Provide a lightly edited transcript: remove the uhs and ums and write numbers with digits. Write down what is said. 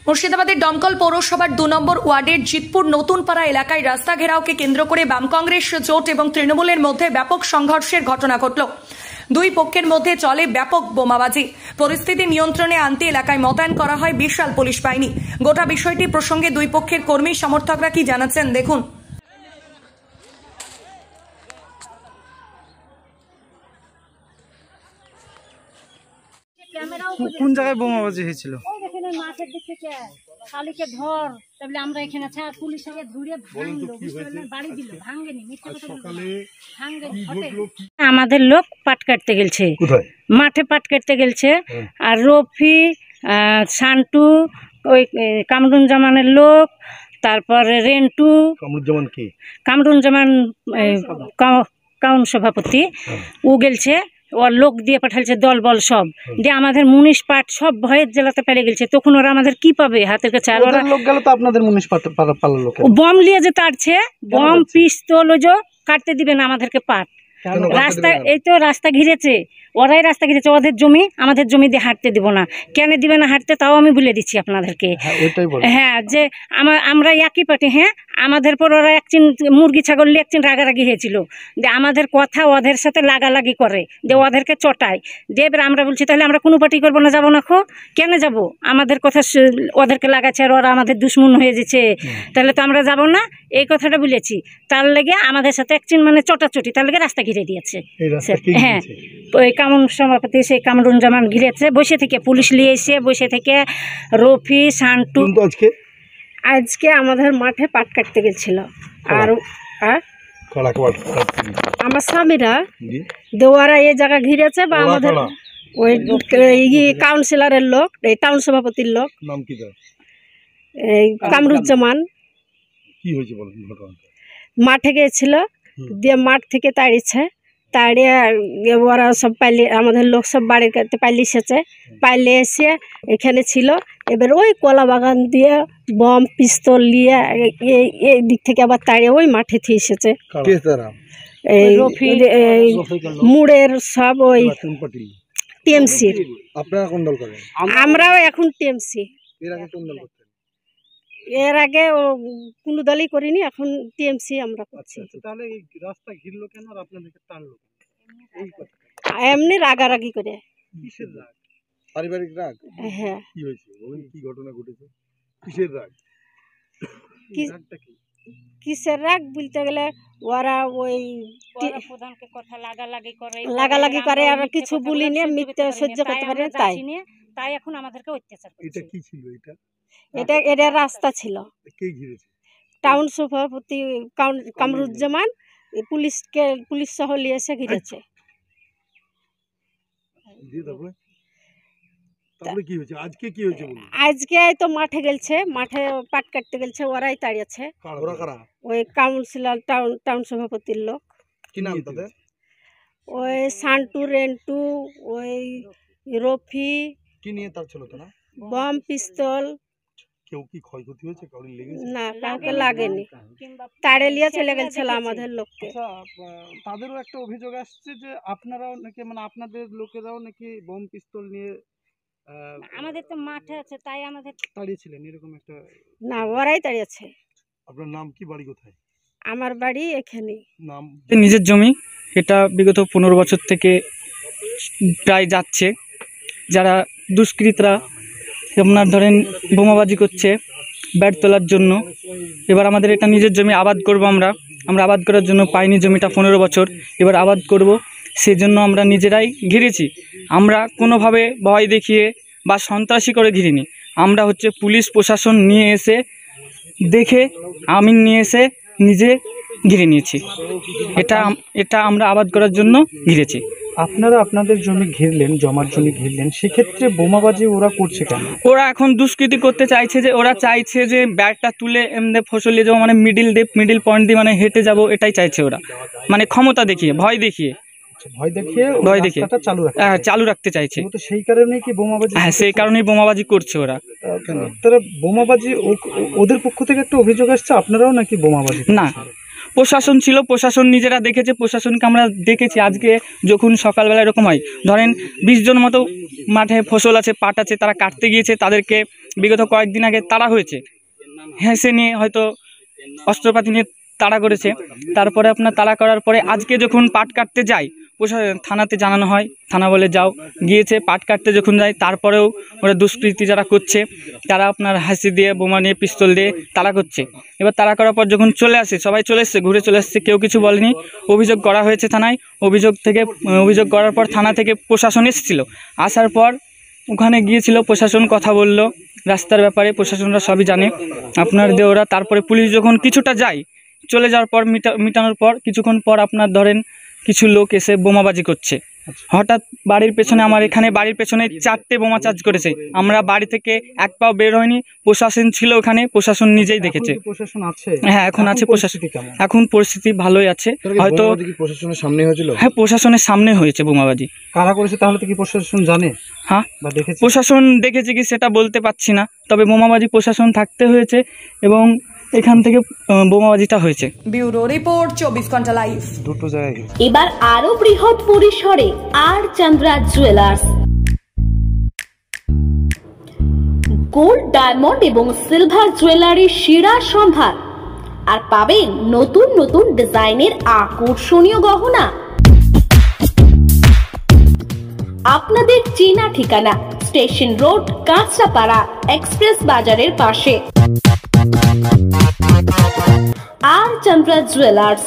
মুর্শিদাবাদের দমকল পৌরসভার 2 নম্বর ওয়ার্ডের জিতপুর নতুনপাড়া এলাকায় রাস্তা ঘেরাওকে কেন্দ্র করে বাম কংগ্রেস জোট এবং তৃণমূলের মধ্যে ব্যাপক সংঘর্ষের ঘটনা ঘটল। দুই পক্ষের মধ্যে চলে ব্যাপক বোমাবাজি। পরিস্থিতি নিয়ন্ত্রণে আনতে এলাকায় মোতায়েন করা হয় বিশাল পুলিশ বাহিনী। গোটা বিষয়টি প্রসঙ্গে দুই পক্ষের কর্মী সমর্থকরা কি জানাচ্ছেন দেখুন। কোন জায়গায় বোমাবাজি হয়েছিল? মাঠের দিক থেকে শালিকে ধর তাহলে আমরা এখানে আছে আর পুলিশ আগে দূরে ভাঙলো, বাড়ি দিল, ভাঙেনি, মিথ্যা কথা বলবো, ভাঙেনি। আমাদের লোক পাট কাটতে গেলছে, মাঠে পাট কাটতে গেলছে। আর রফি, শান্টু, ওই কামরুজ্জামানের লোক, তারপরে রেন্টু, কামরুজ্জামান কাউন সভাপতি, ও গেলছে, ওর লোক দিয়ে পাঠালছে দল বল সব দিয়ে। আমাদের মুনিশ পাট সব ভয়ের জেলাতে পেরে গেছে। তখন ওরা আমাদের কি পাবে হাতের কাছে? আর ওরা লোক গেল তো আপনাদের মুনিশ পাট পালার লোক বম নিয়ে যে তাড়ছে, বম পিস্তল ওজো কাটতে দিবে না আমাদেরকে পাট। রাস্তা এই তো রাস্তা ঘিরেছে, ওরাই রাস্তা ঘিরেছে। ওদের জমি আমাদের জমি দিয়ে হাঁটতে দিব না। কেন দিবে না হাঁটতে তাও আমি বলে দিচ্ছি আপনাদেরকে। হ্যাঁ, যে আমরা একই পার্টি। হ্যাঁ, আমাদের পর ওরা একদিন মুরগি ছাগল নিয়ে একদিন রাগারাগি হয়েছিল, যে আমাদের কথা ওদের সাথে লাগালাগি করে, যে ওদেরকে চটায়। যে এবার আমরা বলছি তাহলে আমরা কোনো পার্টি করবো না, যাবো না। কেন যাব? আমাদের কথা ওদেরকে লাগাচ্ছে আর ওরা আমাদের দুশ্মন হয়ে যাচ্ছে, তাহলে তো আমরা যাব না। এই কথাটা বলেছি। তার লেগে আমাদের সাথে একদিন মানে চটাচটি, তার লেগে রাস্তা ঘিরে দিয়েছে। হ্যাঁ, ওই কামন সভাপতি সেই কামরুজ্জামান ঘিরেছে বসে থেকে, পুলিশ নিয়ে এসে বসে থেকে। রফি, শান্টু আজকে আমাদের মাঠে পাট কাটতে গেছিল। আর আমার স্বামীরা দেওয়ারা এই জায়গা ঘিরেছে, বা আমাদের ওই কাউন্সিলরের লোক, এই টাউন সভাপতির লোক এই কামরুজ্জামান মাঠে গিয়েছিল, দিয়ে মাঠ থেকে তাড়িয়েছে। তাড়িয়ে ওরা সব পাইলে, আমাদের লোক সব বাড়ির কাছে পাইলে এসেছে। পাইলে এসে এখানে ছিল। এবার ওই কলা বাগান দিয়ে বম পিস্তল নিয়ে এই দিক থেকে আবার তাড়িয়ে ওই মাঠে থেকে এসেছে। এই মুড়ের সব ওই টিএমসির। আমরাও এখন টিএমসি। এর আগে ও কোনো দলই করিনি, এখন টিএমসি আমরা করছি। তাহলে এই রাস্তা ঘিরলো কেন আর আপনাদেরকে টানলো? এমনি রাগারাগি করে। কিসের রাগ? পারিবারিক রাগ? হ্যাঁ। কি হয়েছে বলুন, কি ঘটনা ঘটেছে? কিসের রাগ? কিসের রাগ বলতে গেলে ওরা ওই প্রধানকে কথা লাগালাগি করে আর কিছু বলি নিয়ে মিথ্যে সহ্য করতে পারে তাই এখন আমাদেরকে অত্যাচার করছে। এটা কি ছিল? এটা রাস্তা ছিল। কে ঘিরেছে? টাউন সভাপতি কামরুজ্জামান পুলিশ সহ নিয়ে এসে ঘিরেছে। আজকে তো মাঠে গেলছে, মাঠে পাট কাটতে গেলছে, ওরাই তাড়িয়েছে। ওই কাউন্সিলর টাউন সভাপতির লোক। কি নাম তাদের? ওই শান্টু, রেন্টু, ওই রফি। কি নিয়ে তার ছিল তো না? বম পিস্তল। কেউ কি ক্ষয়ক্ষতি হয়েছে? কাউকে লেগেছে? না, কাউকে লাগেনি। তাড়ে লিয়ে চলে গেছিল আমাদের লোককে। তাদেরও একটা অভিযোগ আসছে যে আপনারাও নাকি, মানে আপনাদের লোকেরাও নাকি বম পিস্তল নিয়ে আমাদের তো মাঠে আছে তাই আমাদের তাড়িয়েছিলেন, এরকম একটা? না, ওরাই তাড়িয়েছে। আপনার নাম কি, বাড়ি কোথায়? আমার বাড়ি এখানে। নাম? নিজের জমি। এটা বিগত 15 বছর থেকে প্রায় যাচ্ছে। যারা দুষ্কৃতরা আপনার ধরেন বোমাবাজি করছে ব্যাট তোলার জন্য। এবার আমাদের এটা নিজের জমি, আবাদ করব আমরা আবাদ করার জন্য পাইনি জমিটা 15 বছর, এবার আবাদ করব, সেজন্য আমরা নিজেরাই ঘিরেছি। আমরা কোনোভাবে ভয় দেখিয়ে বা সন্ত্রাসী করে ঘিরিনি। আমরা হচ্ছে পুলিশ প্রশাসন নিয়ে এসে দেখে আমিন নিয়ে এসে নিজে ঘিরে নিয়েছি। এটা আমরা আবাদ করার জন্য ঘিরেছি। আপনারা আপনাদের জমি ঘিরলেন, জমার জমি ঘিরলেন, সেক্ষেত্রে বোমাবাজি ওরা করছে কেন? ওরা এখন দুষ্কৃতি করতে চাইছে, যে ওরা চাইছে যে ব্যাটটা তুলে এমনি ফসল নিয়ে যাবো, মানে মিডিল পয়েন্ট দিয়ে মানে হেঁটে যাব, এটাই চাইছে ওরা, মানে ক্ষমতা দেখিয়ে, ভয় দেখিয়ে চালু রাখতে চাইছে। সেই কারণেই কি বোমাবাজি? হ্যাঁ, সেই কারণেই বোমাবাজি করছে ওরা। তারা বোমাবাজি, ওদের পক্ষ থেকে একটা অভিযোগ আসছে আপনারাও নাকি বোমাবাজি? না, প্রশাসন ছিল, প্রশাসন নিজেরা দেখেছে, প্রশাসনকে আমরা দেখেছি। আজকে যখন সকালবেলা এরকম হয়, ধরেন 20 জন মতো মাঠে ফসল আছে, পাট আছে, তারা কাটতে গিয়েছে, তাদেরকে বিগত কয়েকদিন আগে তাড়া হয়েছে, হেসে নিয়ে হয়তো অস্ত্রপাতি নিয়ে তাড়া করেছে। তারপরে আপনার তাড়া করার পরে আজকে যখন পাট কাটতে যায়, থানাতে জানানো হয়, থানা বলে যাও, গিয়েছে পাট কাটতে যখন যায়, তারপরেও ওরা দুষ্কৃতি যারা করছে তারা আপনার হাসি দিয়ে, বোমা নিয়ে, পিস্তল দিয়ে তাড়া করছে। এবার তাড়া করার পর যখন চলে আসে, সবাই চলে এসছে, ঘুরে চলে আসছে, কেউ কিছু বলেনি। অভিযোগ করা হয়েছে থানায়, অভিযোগ করার পর থানা থেকে প্রশাসন এসেছিল, আসার পর ওখানে গিয়েছিল, প্রশাসন কথা বলল রাস্তার ব্যাপারে, প্রশাসনরা সবই জানে আপনার দেওরা। তারপরে পুলিশ যখন কিছুটা যায়, চলে যাওয়ার পর মিটানোর পর কিছুক্ষণ পর আপনার ধরেন কিছু লোক এসে বোমাবাজি করছে। হঠাৎ বাড়ির পেছনে, আমার এখানে বাড়ির পেছনে 4টে বোমা চার্জ করেছে। আমরা বাড়ি থেকে এক পাও বের হয়নি, প্রশাসন ছিল ওখানে, প্রশাসন নিজেই দেখেছে। প্রশাসন আছে? হ্যাঁ, এখন আছে প্রশাসন। এখন পরিস্থিতি ভালোই আছে। হয়তো প্রশাসনের সামনে হয়েছিল? হ্যাঁ, প্রশাসনের সামনে হয়েছে বোমাবাজি। কারা করেছে তাহলে কি প্রশাসন জানে? হ্যাঁ, বা দেখেছে? প্রশাসন দেখেছে কি সেটা বলতে পারছি না, তবে বোমাবাজি প্রশাসন থাকতে হয়েছে এবং এখান থেকে বোমাবাজিটা হয়েছে। ব্যুরো রিপোর্ট, 24 ঘন্টা লাইভ। দুটো জায়গায় এবার আরো বৃহৎ পরিসরে আর চন্দ্রা জুয়েলার্স। গোল্ড, ডায়মন্ড এবং সিলভার জুয়েলারির সেরা সম্ভার, আর পাবেন নতুন নতুন ডিজাইনের আকর্ষণীয় গহনা। আপনাদের চেনা ঠিকানা স্টেশন রোড, কাঁচরাপাড়া, এক্সপ্রেস বাজারের পাশে। আর চন্দ্রা জুয়েলার্স।